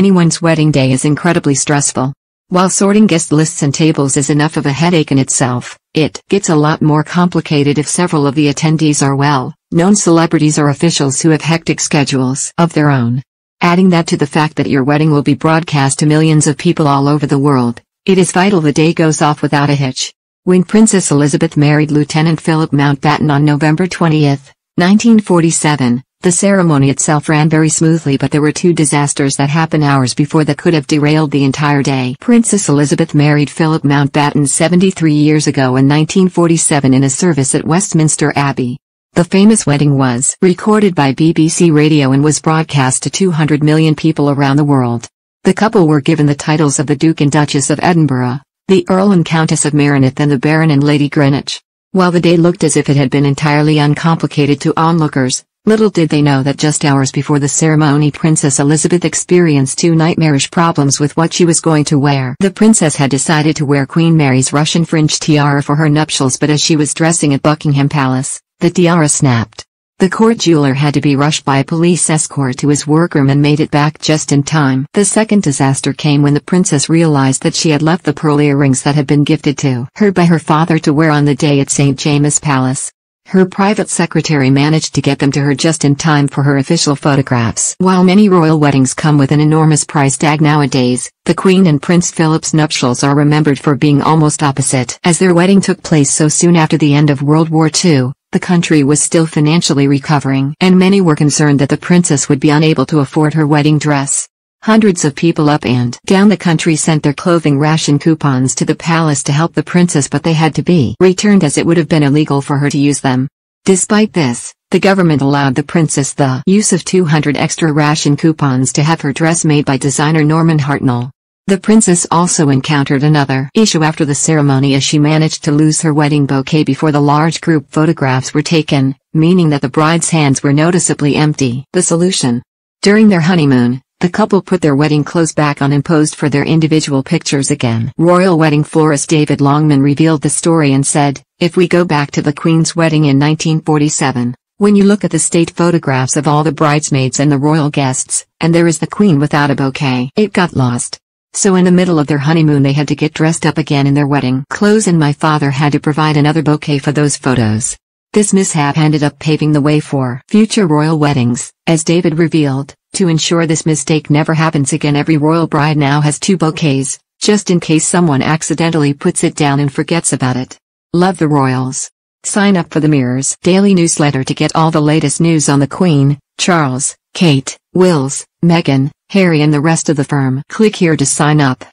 Anyone's wedding day is incredibly stressful. While sorting guest lists and tables is enough of a headache in itself, it gets a lot more complicated if several of the attendees are well-known celebrities or officials who have hectic schedules of their own. Adding that to the fact that your wedding will be broadcast to millions of people all over the world, it is vital the day goes off without a hitch. When Princess Elizabeth married Lieutenant Philip Mountbatten on November 20, 1947, the ceremony itself ran very smoothly, but there were two disasters that happened hours before that could have derailed the entire day. Princess Elizabeth married Philip Mountbatten 73 years ago in 1947 in a service at Westminster Abbey. The famous wedding was recorded by BBC Radio and was broadcast to 200 million people around the world. The couple were given the titles of the Duke and Duchess of Edinburgh, the Earl and Countess of Meredith, and the Baron and Lady Greenwich. While the day looked as if it had been entirely uncomplicated to onlookers, little did they know that just hours before the ceremony, Princess Elizabeth experienced two nightmarish problems with what she was going to wear. The princess had decided to wear Queen Mary's Russian fringe tiara for her nuptials, but as she was dressing at Buckingham Palace, the tiara snapped. The court jeweler had to be rushed by a police escort to his workroom and made it back just in time. The second disaster came when the princess realized that she had left the pearl earrings that had been gifted to her by her father to wear on the day at St. James's Palace. Her private secretary managed to get them to her just in time for her official photographs. While many royal weddings come with an enormous price tag nowadays, the Queen and Prince Philip's nuptials are remembered for being almost opposite. As their wedding took place so soon after the end of World War II, the country was still financially recovering, and many were concerned that the princess would be unable to afford her wedding dress. Hundreds of people up and down the country sent their clothing ration coupons to the palace to help the princess, but they had to be returned as it would have been illegal for her to use them. Despite this, the government allowed the princess the use of 200 extra ration coupons to have her dress made by designer Norman Hartnell. The princess also encountered another issue after the ceremony, as she managed to lose her wedding bouquet before the large group photographs were taken, meaning that the bride's hands were noticeably empty. The solution: during their honeymoon, the couple put their wedding clothes back on and posed for their individual pictures again. Royal wedding florist David Longman revealed the story and said, "If we go back to the Queen's wedding in 1947, when you look at the state photographs of all the bridesmaids and the royal guests, and there is the Queen without a bouquet, it got lost. So in the middle of their honeymoon they had to get dressed up again in their wedding clothes, and my father had to provide another bouquet for those photos." This mishap ended up paving the way for future royal weddings, as David revealed. To ensure this mistake never happens again, every royal bride now has two bouquets, just in case someone accidentally puts it down and forgets about it. Love the royals. Sign up for the Mirror's daily newsletter to get all the latest news on the Queen, Charles, Kate, Wills, Meghan, Harry and the rest of the firm. Click here to sign up.